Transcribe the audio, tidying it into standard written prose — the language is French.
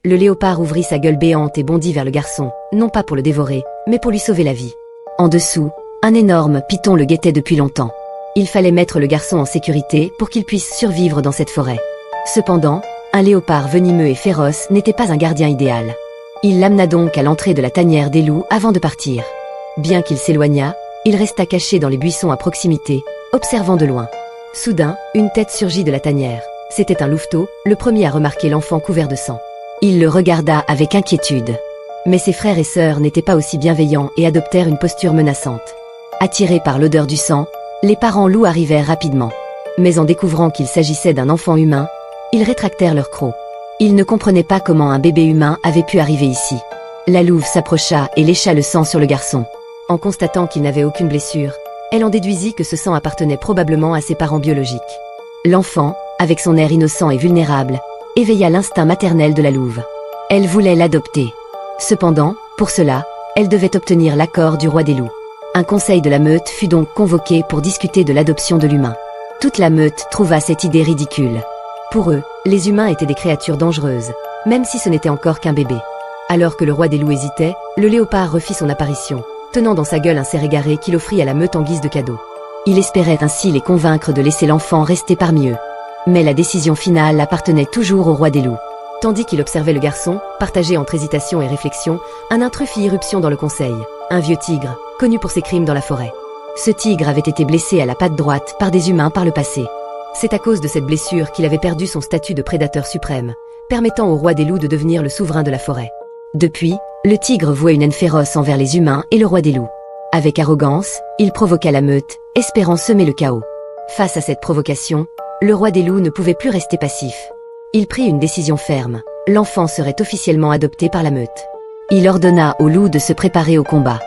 Le léopard ouvrit sa gueule béante et bondit vers le garçon, non pas pour le dévorer, mais pour lui sauver la vie. En dessous, un énorme python le guettait depuis longtemps. Il fallait mettre le garçon en sécurité pour qu'il puisse survivre dans cette forêt. Cependant, un léopard venimeux et féroce n'était pas un gardien idéal. Il l'amena donc à l'entrée de la tanière des loups avant de partir. Bien qu'il s'éloignât, il resta caché dans les buissons à proximité, observant de loin. Soudain, une tête surgit de la tanière. C'était un louveteau, le premier à remarquer l'enfant couvert de sang. Il le regarda avec inquiétude. Mais ses frères et sœurs n'étaient pas aussi bienveillants et adoptèrent une posture menaçante. Attirés par l'odeur du sang, les parents loups arrivèrent rapidement. Mais en découvrant qu'il s'agissait d'un enfant humain, ils rétractèrent leur croc. Ils ne comprenaient pas comment un bébé humain avait pu arriver ici. La louve s'approcha et lécha le sang sur le garçon. En constatant qu'il n'avait aucune blessure, elle en déduisit que ce sang appartenait probablement à ses parents biologiques. L'enfant, avec son air innocent et vulnérable, éveilla l'instinct maternel de la louve. Elle voulait l'adopter. Cependant, pour cela, elle devait obtenir l'accord du roi des loups. Un conseil de la meute fut donc convoqué pour discuter de l'adoption de l'humain. Toute la meute trouva cette idée ridicule. Pour eux, les humains étaient des créatures dangereuses, même si ce n'était encore qu'un bébé. Alors que le roi des loups hésitait, le léopard refit son apparition, tenant dans sa gueule un cerf égaré qu'il offrit à la meute en guise de cadeau. Il espérait ainsi les convaincre de laisser l'enfant rester parmi eux. Mais la décision finale appartenait toujours au roi des loups. Tandis qu'il observait le garçon, partagé entre hésitation et réflexion, un intrus fit irruption dans le conseil. Un vieux tigre, connu pour ses crimes dans la forêt. Ce tigre avait été blessé à la patte droite par des humains par le passé. C'est à cause de cette blessure qu'il avait perdu son statut de prédateur suprême, permettant au roi des loups de devenir le souverain de la forêt. Depuis, le tigre vouait une haine féroce envers les humains et le roi des loups. Avec arrogance, il provoqua la meute, espérant semer le chaos. Face à cette provocation, le roi des loups ne pouvait plus rester passif. Il prit une décision ferme. L'enfant serait officiellement adopté par la meute. Il ordonna aux loups de se préparer au combat.